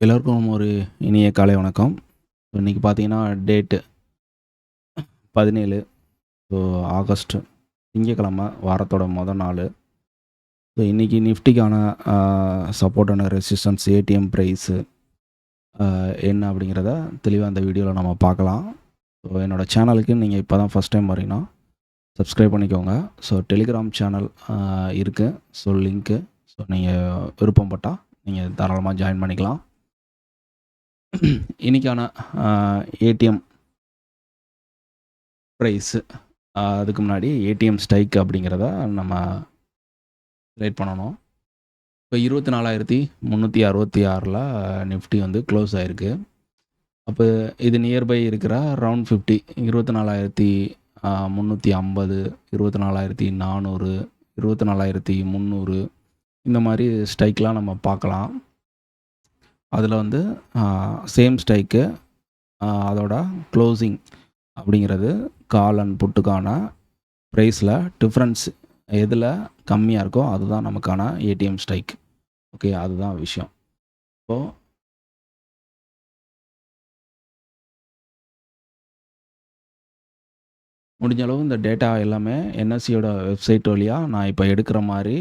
எல்லோருக்கும் ஒரு இனிய காலை வணக்கம். இன்னைக்கு பார்த்தீங்கன்னா டேட்டு 17 ஸோ ஆகஸ்ட் திங்கட்கிழமை வாரத்தோட மொதல் நாள். ஸோ இன்றைக்கி நிஃப்டிக்கான support and resistance ATM price என்ன அப்படிங்கிறத தெளிவாக அந்த வீடியோவில் நம்ம பார்க்கலாம். ஸோ என்னோடய சேனலுக்கு நீங்கள் இப்போ தான் ஃபஸ்ட் டைம் வரீங்கன்னா சப்ஸ்கிரைப் பண்ணிக்கோங்க. ஸோ டெலிகிராம் சேனல் இருக்குது. ஸோ லிங்க்கு ஸோ நீங்கள் விருப்பப்பட்டால் நீங்கள் தாராளமாக ஜாயின் பண்ணிக்கலாம். இன்றைக்கான ஏடிஎம் ப்ரைஸு அதுக்கு முன்னாடி ஏடிஎம் ஸ்ட்ரைக் அப்படிங்கிறத நம்ம ரைட் பண்ணணும். இப்போ 24,366 நிஃப்டி வந்து க்ளோஸ் ஆகிருக்கு. அப்போ இது நியர்பை இருக்கிற ரவுண்ட் 50 24,350 24,400 24,300 இந்த மாதிரி ஸ்ட்ரைக்லாம் நம்ம பார்க்கலாம். அதில் வந்து சேம் ஸ்ட்ரைக்கு அதோட க்ளோசிங் அப்படிங்கிறது கால் அண்ட் புட்டுக்கான ப்ரைஸில் டிஃப்ரென்ஸ் எதில் கம்மியாக இருக்கோ அதுதான் நமக்கான ஏடிஎம் ஸ்ட்ரைக். ஓகே, அதுதான் விஷயம். இப்போது முடிஞ்ச அளவு இந்த டேட்டா எல்லாமே என்எஸ்சியோட வெப்சைட் வழியாக நான் இப்போ எடுக்கிற மாதிரி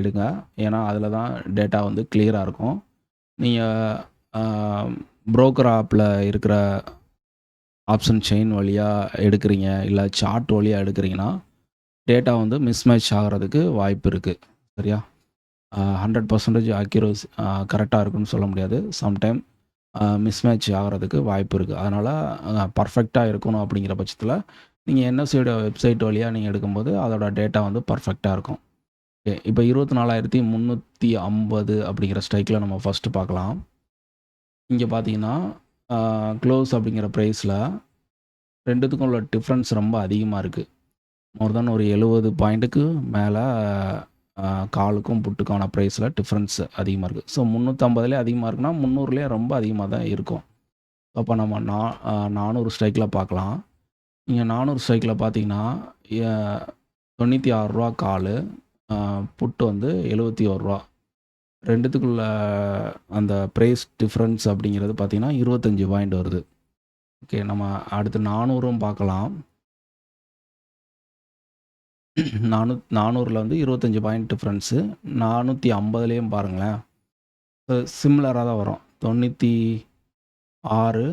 எடுங்க. ஏன்னா அதில் தான் டேட்டா வந்து கிளியராக இருக்கும். நீங்கள் புரோக்கர் ஆப்பில் இருக்கிற ஆப்ஷன் செயின் வழியாக எடுக்கிறீங்க, இல்லை சார்ட் வழியாக எடுக்கிறீங்கன்னா டேட்டா வந்து மிஸ்மேட்ச் ஆகிறதுக்கு வாய்ப்பு இருக்குது. சரியா? 100% அக்யூரசி கரெக்டாக இருக்குன்னு சொல்ல முடியாது. சம்டைம் மிஸ்மேட்ச் ஆகிறதுக்கு வாய்ப்பு இருக்குது. அதனால் பர்ஃபெக்டாக இருக்கணும் அப்படிங்கிற பட்சத்தில் நீங்கள் என்எஸ்சியோட வெப்சைட் வழியாக நீங்கள் எடுக்கும்போது அதோட டேட்டா வந்து பர்ஃபெக்டாக இருக்கும். ஓகே, இப்போ 24,350 அப்படிங்கிற ஸ்ட்ரைக்கில் நம்ம ஃபஸ்ட்டு பார்க்கலாம். இங்கே பார்த்தீங்கன்னா க்ளோஸ் அப்படிங்கிற ப்ரைஸில் ரெண்டுத்துக்கும் உள்ள டிஃப்ரென்ஸ் ரொம்ப அதிகமாக இருக்குது. மோர் தென் ஒரு 70 பாயிண்ட்டுக்கு மேலே காலுக்கும் புட்டுக்கான ப்ரைஸில் டிஃப்ரென்ஸ் அதிகமாக இருக்குது. ஸோ 350 அதிகமாக இருக்குன்னா 300 ரொம்ப அதிகமாக தான் இருக்கும். அப்போ நம்ம 400 ஸ்ட்ரைக்கில் பார்க்கலாம். நீங்கள் 400 ஸ்ட்ரைக்கில் பார்த்தீங்கன்னா 96 ரூபா கால், புட்டு வந்து 71 ரூபா. ரெண்டுத்துக்குள்ள அந்த ப்ரைஸ் டிஃப்ரென்ஸ் அப்படிங்கிறது பார்த்திங்கன்னா 25 பாயிண்ட் வருது. ஓகே, நம்ம அடுத்து 400ம் பார்க்கலாம். 400 வந்து 25 பாயிண்ட் டிஃப்ரென்ஸு. 450லேயும் பாருங்களேன், சிமிலராக தான் வரும். 96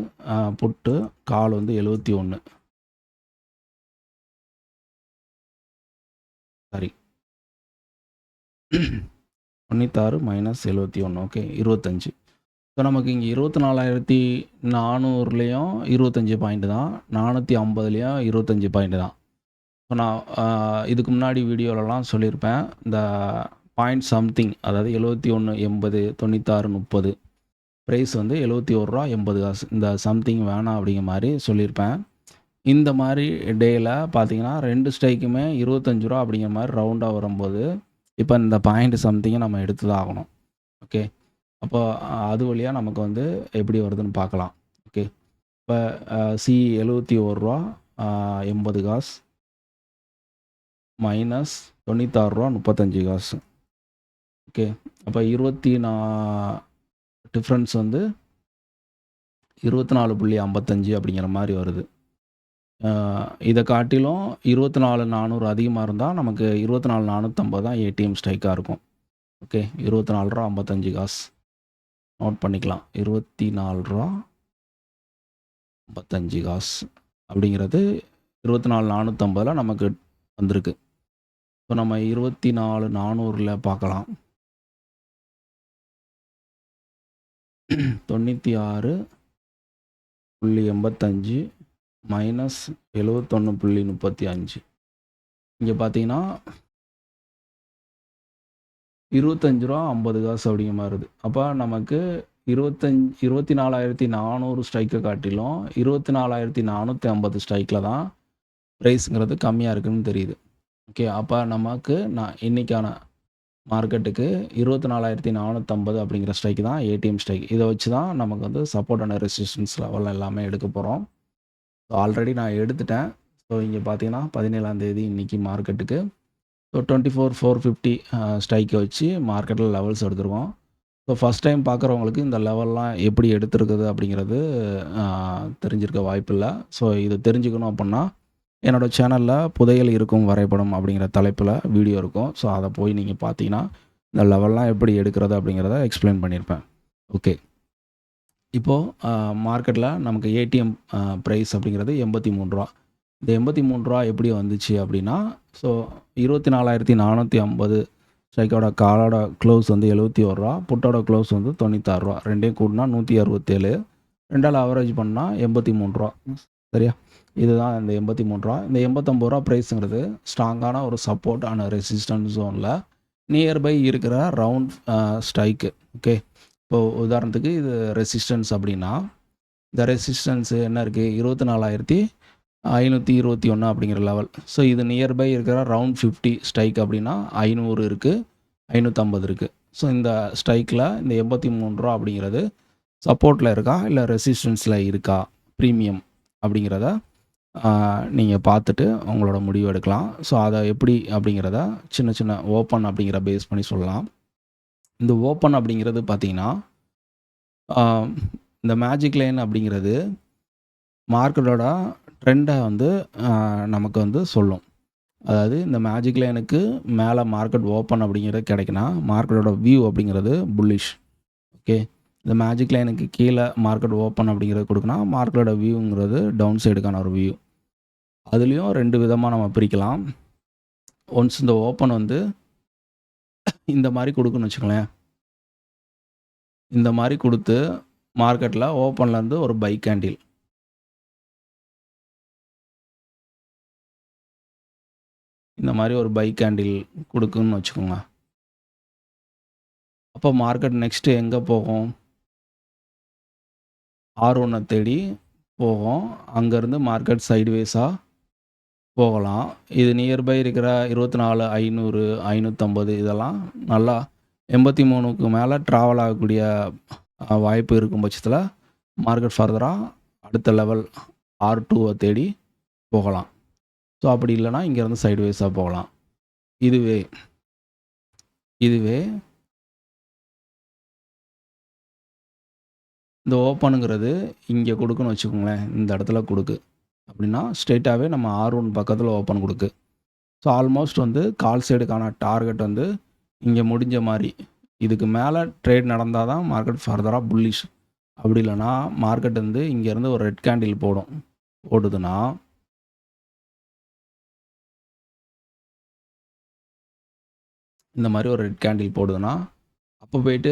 புட்டு, கால் வந்து 71. Sorry 96 minus 71. ஓகே, 25. ஸோ நமக்கு இங்கே 24,400லேயும் 25 பாயிண்ட் தான், 450லேயும் 25 பாயிண்ட் தான். ஸோ நான் இதுக்கு முன்னாடி வீடியோலலாம் சொல்லியிருப்பேன், இந்த பாயிண்ட் சம்திங், அதாவது 71, 80, 96, 30 ப்ரைஸ் வந்து 71 ரூபா 80 காசு. இந்த சம்திங் வேணாம் அப்படிங்கிற மாதிரி சொல்லியிருப்பேன். இந்த மாதிரி டேயில் பார்த்தீங்கன்னா 2 ஸ்ட்ரைக்குமே 25 ரூபா அப்படிங்கிற மாதிரி ரவுண்டாக வரும்போது இப்போ இந்த பாயிண்ட் சம்திங்கை நம்ம எடுத்து தான் ஆகணும். ஓகே, அப்போ அது வழியாக நமக்கு வந்து எப்படி வருதுன்னு பார்க்கலாம். ஓகே, இப்போ 71 ரூபா 80 காசு மைனஸ் 96 ரூபா 35 காசு. ஓகே, அப்போ 24 டிஃப்ரென்ஸ் வந்து 24.55 அப்படிங்கிற மாதிரி வருது. இதை காட்டிலும் 24,400 அதிகமாக இருந்தால் நமக்கு 24,450 தான் ஏடிஎம் ஸ்ட்ரைக்காக இருக்கும். ஓகே, 24 ரூபா 55 காசு நோட் பண்ணிக்கலாம். 24 ரூபா 55 காசு அப்படிங்கிறது 24,450 நமக்கு வந்திருக்கு. ஸோ நம்ம 24,400 பார்க்கலாம். 96.85 மைனஸ் 71.35. இங்கே பார்த்தீங்கன்னா 25 ரூபா 50 காசு அப்படிங்கிற மாதிரி வருது. அப்போ நமக்கு 24,400 ஸ்ட்ரைக்கை காட்டிலும் 24,450 ஸ்ட்ரைக்கில் தான் ப்ரைஸுங்கிறது கம்மியாக இருக்குதுன்னு தெரியுது. ஓகே, அப்போ நமக்கு இன்றைக்கான மார்க்கெட்டுக்கு 24,450 அப்படிங்கிற ஸ்ட்ரைக்கு தான் ஏடிஎம் ஸ்ட்ரைக். இதை வச்சு தான் நமக்கு வந்து சப்போர்ட் அண்ட் ரெசிஸ்டன்ஸ் லெவல் எல்லாமே எடுக்க போகிறோம். ஸோ ஆல்ரெடி நான் எடுத்துட்டேன். ஸோ இங்கே பார்த்தீங்கன்னா 17ஆம் தேதி இன்றைக்கி மார்க்கெட்டுக்கு ஸோ 24,450 ஸ்ட்ரைக்கை வச்சு மார்க்கெட்டில் லெவல்ஸ் எடுத்துருக்கோம். ஸோ ஃபஸ்ட் டைம் பார்க்குறவங்களுக்கு இந்த லெவல்லாம் எப்படி எடுத்திருக்குது அப்படிங்கிறது தெரிஞ்சிருக்க வாய்ப்பில்லை. ஸோ இது தெரிஞ்சுக்கணும் அப்படின்னா என்னோடய சேனலில் புதையல் இருக்கும் வரைபடம் அப்படிங்கிற தலைப்பில் வீடியோ இருக்கும். ஸோ அதை போய் நீங்கள் பார்த்தீங்கன்னா இந்த லெவல்லாம் எப்படி எடுக்கிறது அப்படிங்கிறத எக்ஸ்பிளைன் பண்ணியிருப்பேன். ஓகே, இப்போது மார்க்கெட்டில் நமக்கு ஏடிஎம் ப்ரைஸ் அப்படிங்கிறது ரூ. 83. இந்த ரூ. 83 எப்படி வந்துச்சு அப்படின்னா, ஸோ 24,450 ஸ்ட்ரைக்கோட காலோட க்ளோஸ் வந்து ரூ. 71, புட்டோட க்ளோஸ் வந்து ரூ. 96. ரெண்டையும் கூட்டினா 167, ரெண்டால் ஆவரேஜ் பண்ணால் ரூ. 83. சரியா? இதுதான் இந்த ரூ. 83. இந்த ரூ. 85 ப்ரைஸுங்கிறது ஸ்ட்ராங்கான ஒரு சப்போர்ட் அண்ட் ரெசிஸ்டன்ஸ் ஜோனில் நியர்பை இருக்கிற ரவுண்ட் ஸ்ட்ரைக்கு. ஓகே, இப்போது உதாரணத்துக்கு இது ரெசிஸ்டன்ஸ் அப்படின்னா, இந்த ரெசிஸ்டன்ஸு என்ன இருக்குது, 24,521 அப்படிங்கிற லெவல். ஸோ இது நியர்பை இருக்கிற ரவுண்ட் 50 ஸ்ட்ரைக் அப்படின்னா 500 இருக்குது, 550 இருக்குது. ஸோ இந்த ஸ்ட்ரைக்கில் இந்த ரூ. 83 அப்படிங்கிறது சப்போர்ட்டில் இருக்கா இல்லை ரெசிஸ்டன்ஸில் இருக்கா ப்ரீமியம் அப்படிங்கிறத நீங்கள் பார்த்துட்டு உங்களோட முடிவு எடுக்கலாம். ஸோ அதை எப்படி அப்படிங்கிறத சின்ன சின்ன ஓப்பன் அப்படிங்கிற பேஸ் பண்ணி சொல்லலாம். இந்த ஓப்பன் அப்படிங்கிறது பார்த்திங்கன்னா, இந்த மேஜிக் லைன் அப்படிங்கிறது மார்க்கெட்டோட ட்ரெண்டை வந்து நமக்கு வந்து சொல்லும். அதாவது இந்த மேஜிக் லைனுக்கு மேலே மார்க்கெட் ஓப்பன் அப்படிங்கிறது கிடைக்குன்னா மார்க்கெட்டோட வியூ அப்படிங்கிறது புல்லிஷ். ஓகே, இந்த மேஜிக் லைனுக்கு கீழே மார்க்கெட் ஓப்பன் அப்படிங்கிறது கொடுக்குன்னா மார்க்கெட்டோட வியூங்கிறது டவுன் சைடுக்கான ஒரு வியூ. அதுலேயும் 2 விதமாக நம்ம பிரிக்கலாம். ஒன்ஸ் இந்த ஓப்பன் வந்து இந்த மாதிரி கொடுக்குன்னு வச்சுக்கோங்களேன். இந்த மாதிரி கொடுத்து மார்க்கெட்டில் ஓப்பன்லேருந்து ஒரு பை கேண்டில், இந்த மாதிரி ஒரு பை கேண்டில் கொடுக்குன்னு வச்சுக்கோங்க. அப்போ மார்க்கெட் நெக்ஸ்ட்டு எங்கே போகும், R1 தேடி போகும். அங்கேருந்து மார்க்கெட் சைட்வேஸாக போகலாம். இது நியர்பை இருக்கிற 24,500, 550 இதெல்லாம் நல்லா 83க்கு மேலே ட்ராவல் ஆகக்கூடிய வாய்ப்பு இருக்கும் பட்சத்தில் மார்க்கெட் ஃபர்தராக அடுத்த லெவல் R2 தேடி போகலாம். ஸோ அப்படி இல்லைனா இங்கேருந்து சைட்வேஸாக போகலாம். இதுவே இந்த ஓப்பனுங்கிறது இங்கே கொடுக்குன்னு வச்சுக்கோங்களேன். இந்த இடத்துல கொடுக்கு அப்படின்னா ஸ்ட்ரெயிட்டாகவே நம்ம R1 பக்கத்தில் ஓப்பன் கொடுக்கு. ஸோ ஆல்மோஸ்ட் வந்து கால் சைடுக்கான டார்கெட் வந்து இங்கே முடிஞ்ச மாதிரி. இதுக்கு மேலே ட்ரேட் நடந்தால் தான் மார்க்கெட் ஃபர்தராக புல்லிஷ். அப்படி இல்லைனா மார்க்கெட் வந்து இங்கேருந்து ஒரு ரெட் கேண்டில் போடுதுன்னா இந்த மாதிரி ஒரு ரெட் கேண்டில் போடுதுன்னா அப்போ போயிட்டு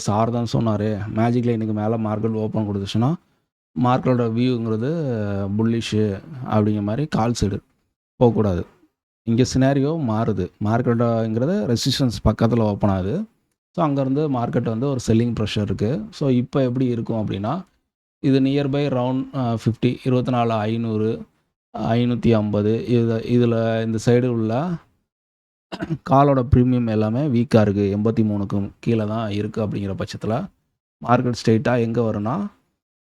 சார் தான் சொன்னார், மேஜிக் லைனுக்கு மேலே மார்க்கெட் ஓப்பன் கொடுத்துச்சுன்னா மார்க்கெட்டோட வியூங்கிறது புல்லிஷு அப்படிங்கிற மாதிரி கால் சைடு போகக்கூடாது. இங்கே சினாரியோ மாறுது. மார்க்கெட்டோங்கிறது ரெசிஸ்டன்ஸ் பக்கத்தில் ஓப்பன் ஆகுது. ஸோ அங்கேருந்து மார்க்கெட் வந்து ஒரு செல்லிங் ப்ரெஷர் இருக்குது. ஸோ இப்போ எப்படி இருக்கும் அப்படின்னா, இது நியர்பை ரவுண்ட் 50, 24,500, 550 இதில் இந்த சைடு உள்ள காலோட ப்ரீமியம் எல்லாமே வீக்காக இருக்குது. 83க்கும் கீழே தான் இருக்குது. அப்படிங்கிற பட்சத்தில் மார்க்கெட் ஸ்ட்ரெயிட்டாக எங்கே வரும்னா,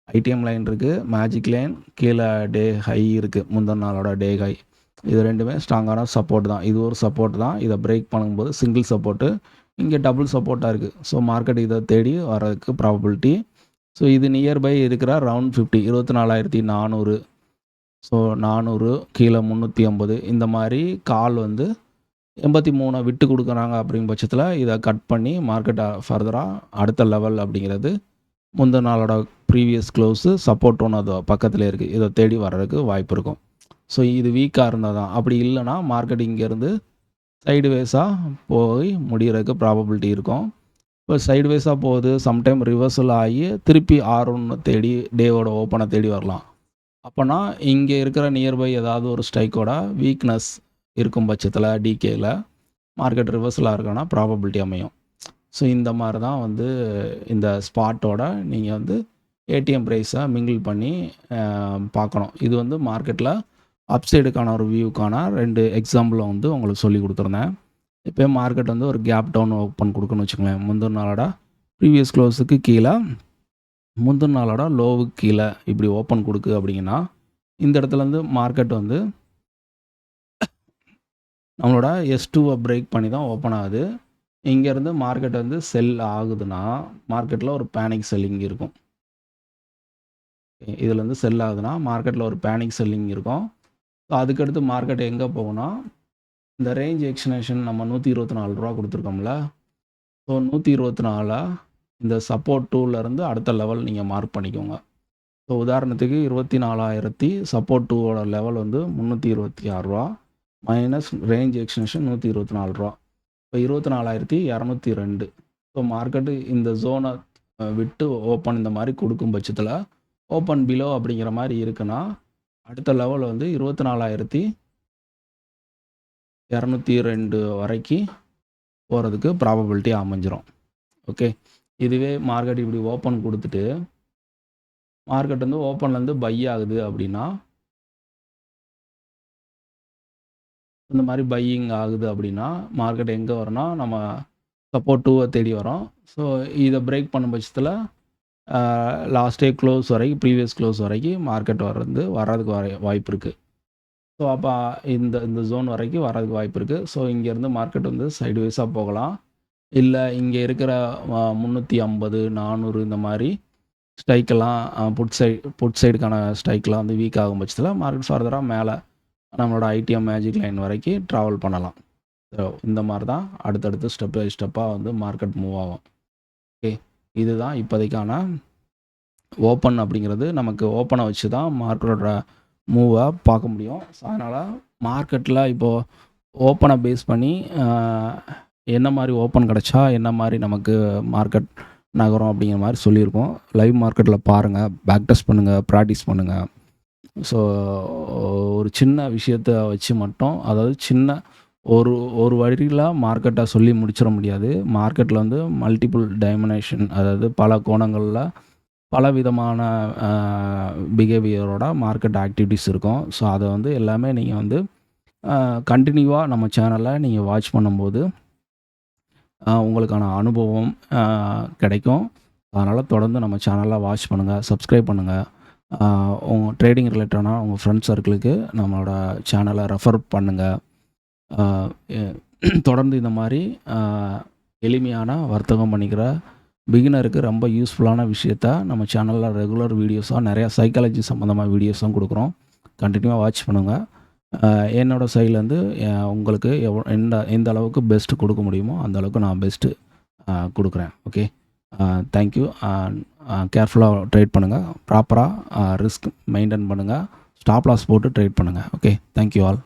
ஐடிஎம் லைன் இருக்குது, மேஜிக் லைன், கீழே டே ஹை இருக்குது, முந்தின நாளோட டே ஹை. இது ரெண்டுமே ஸ்ட்ராங்கான சப்போர்ட் தான். இது ஒரு சப்போர்ட் தான். இதை பிரேக் பண்ணும்போது சிங்கிள் சப்போர்ட்டு, இங்கே டபுள் சப்போர்ட்டாக இருக்குது. ஸோ மார்க்கெட் இதை தேடி வர்றதுக்கு ப்ராபபிலிட்டி. ஸோ இது நியர்பை இருக்கிற ரவுண்ட் 50, 24,400. ஸோ 400 கீழே 350 இந்த மாதிரி கால் வந்து 83 விட்டு கொடுக்குறாங்க. அப்படிங்கிற பட்சத்தில் இதை கட் பண்ணி மார்க்கெட்டை ஃபர்தராக அடுத்த லெவல் அப்படிங்கிறது முந்தின நாளோட ப்ரீவியஸ் க்ளோஸு சப்போர்ட் ஒன்று அது பக்கத்தில் இருக்குது, இதை தேடி வர்றதுக்கு வாய்ப்பு இருக்கும். ஸோ இது வீக்காக இருந்தால் தான். அப்படி இல்லைனா மார்க்கெட் இங்கேருந்து சைடுவேஸாக போய் முடிகிறதுக்கு ப்ராபபிலிட்டி இருக்கும். இப்போ சைடுவேஸாக போகுது, சம்டைம் ரிவர்சல் ஆகி திருப்பி R1 தேடி டேவோட ஓப்பனை தேடி வரலாம். அப்போனா இங்கே இருக்கிற நியர்பை ஏதாவது ஒரு ஸ்ட்ரைக்கோட வீக்னஸ் இருக்கும் பட்சத்தில் டிகேயில் மார்க்கெட் ரிவர்சலாக இருக்கனா ப்ராபபிலிட்டி அமையும். ஸோ இந்த மாதிரி தான் வந்து இந்த ஸ்பாட்டோட நீங்கள் வந்து ஏடிஎம் ப்ரைஸை மிங்கிள் பண்ணி பார்க்கணும். இது வந்து மார்க்கெட்டில் அப்சைடுக்கான ஒரு வியூக்கான 2 எக்ஸாம்பிளை வந்து உங்களுக்கு சொல்லி கொடுத்துருந்தேன். இப்போ மார்க்கெட் வந்து ஒரு கேப் டவுன் ஓப்பன் கொடுக்குன்னு வச்சுக்கோங்களேன். முந்தின நாளோட ப்ரீவியஸ் க்ளோஸுக்கு கீழே, முந்தின நாளோட லோவுக்கு கீழே இப்படி ஓப்பன் கொடுக்கு அப்படிங்கன்னா இந்த இடத்துலேருந்து மார்க்கெட் வந்து நம்மளோட S2 பிரேக் பண்ணி தான் ஓப்பன் ஆகுது. இங்கேருந்து மார்க்கெட் வந்து செல் ஆகுதுன்னா மார்க்கெட்டில் ஒரு பேனிக் செல்லிங் இருக்கும். இதுலேருந்து செல் ஆகுதுன்னா மார்க்கெட்டில் ஒரு பேனிக் செல்லிங் இருக்கும். ஸோ அதுக்கடுத்து மார்க்கெட் எங்கே போகும்னா இந்த ரேஞ்ச் எக்ஸ்டென்ஷன் நம்ம $124 கொடுத்துருக்கோம்ல. ஸோ 124 இந்த சப்போர்ட் 2லேருந்து அடுத்த லெவல் நீங்கள் மார்க் பண்ணிக்கோங்க. ஸோ உதாரணத்துக்கு 24,000 சப்போர்ட் 2ஓட லெவல் வந்து $326 மைனஸ் ரேஞ்ச் எக்ஸ்டென்ஷன் $124. இப்போ 24,202. ஸோ மார்க்கெட்டு இந்த ஜோனை விட்டு ஓப்பன் இந்த மாதிரி கொடுக்கும் பட்சத்தில் ஓப்பன் பிலோ அப்படிங்கிற மாதிரி இருக்குன்னா அடுத்த லெவல் வந்து 24,202 வரைக்கும் போகிறதுக்கு ப்ராபபிலிட்டி அமைஞ்சிரும். ஓகே, இதுவே மார்க்கெட் இப்படி ஓப்பன் கொடுத்துட்டு மார்க்கெட் வந்து ஓப்பன்லேருந்து பை ஆகுது அப்படின்னா இந்த மாதிரி பையிங் ஆகுது அப்படின்னா மார்க்கெட் எங்கே வரும்னா நம்ம சப்போர்ட் 2 தேடி வரோம். ஸோ இதை பிரேக் பண்ணும் பட்சத்தில் லாஸ்ட் டே க்ளோஸ் வரைக்கும் ப்ரீவியஸ் க்ளோஸ் வரைக்கும் மார்க்கெட் வர்றதுக்கு வாய்ப்பு இருக்குது. ஸோ அப்போ இந்த ஜோன் வரைக்கும் வர்றதுக்கு வாய்ப்பு இருக்குது. ஸோ இங்கேருந்து மார்க்கெட் வந்து சைடுவைஸாக போகலாம். இல்லை இங்கே இருக்கிற 350 400 இந்த மாதிரி ஸ்ட்ரைக்கெல்லாம் புட் சைடுக்கான ஸ்ட்ரைக்கெலாம் வந்து வீக் ஆகும் பட்சத்தில் மார்க்கெட் ஃபர்தராக மேலே நம்மளோட ஐடிஎம் மேஜிக் லைன் வரைக்கும் ட்ராவல் பண்ணலாம். ஸோ இந்த மாதிரி தான் அடுத்தடுத்து ஸ்டெப் பை ஸ்டெப்பாக வந்து மார்க்கெட் மூவ் ஆகும். ஓகே, இதுதான் இப்போதைக்கான ஓப்பன் அப்படிங்கிறது. நமக்கு ஓப்பனை வச்சு தான் மார்க்கெட்டோட மூவை பார்க்க முடியும். ஸோ அதனால் மார்க்கெட்டில் இப்போது ஓப்பனை பேஸ் பண்ணி என்ன மாதிரி ஓப்பன் கிடச்சா என்ன மாதிரி நமக்கு மார்க்கெட் நகரும் அப்படிங்கிற மாதிரி சொல்லியிருக்கோம். லைவ் மார்க்கெட்டில் பாருங்கள், பேக் டெஸ்ட் பண்ணுங்கள், ப்ராக்டிஸ் பண்ணுங்கள். ஸோ ஒரு சின்ன விஷயத்தை வச்சு மட்டும், அதாவது சின்ன ஒரு வழியில் மார்க்கெட்டை சொல்லி முடிச்சிட முடியாது. மார்க்கெட்டில் வந்து மல்டிபிள் டைமென்ஷன், அதாவது பல கோணங்களில் பல விதமான பிஹேவியரோட மார்க்கெட் ஆக்டிவிட்டீஸ் இருக்கும். ஸோ அதை வந்து எல்லாமே நீங்கள் வந்து கண்டினியூவாக நம்ம சேனலை நீங்கள் வாட்ச் பண்ணும்போது உங்களுக்கான அனுபவம் கிடைக்கும். அதனால் தொடர்ந்து நம்ம சேனலை வாட்ச் பண்ணுங்கள், சப்ஸ்கிரைப் பண்ணுங்கள். உங்கள் ட்ரேடிங் ரிலேட்டடான உங்கள் ஃப்ரெண்ட்ஸ் சர்க்கிளுக்கு நம்மளோட சேனலை ரெஃபர் பண்ணுங்கள். தொடர்ந்து இந்த மாதிரி எளிமையான வர்த்தகம் பண்ணிக்கிற பிகினருக்கு ரொம்ப யூஸ்ஃபுல்லான விஷயத்த நம்ம சேனலில் ரெகுலர் வீடியோஸாக நிறையா சைக்காலஜி சம்மந்தமாக வீடியோஸும் கொடுக்குறோம். கண்டினியூவாக வாட்ச் பண்ணுங்கள். என்னோடய சைட்லேருந்து உங்களுக்கு எந்த அளவுக்கு பெஸ்ட்டு கொடுக்க முடியுமோ அந்த அளவுக்கு நான் பெஸ்ட்டு கொடுக்குறேன். Okay, thank you. கேர்ஃபுல்லாக ட்ரேட் பண்ணுங்கள், ப்ராப்பராக ரிஸ்க் மெயின்டைன் பண்ணுங்கள், ஸ்டாப் லாஸ் போட்டு ட்ரேட் பண்ணுங்கள். Okay, thank you all.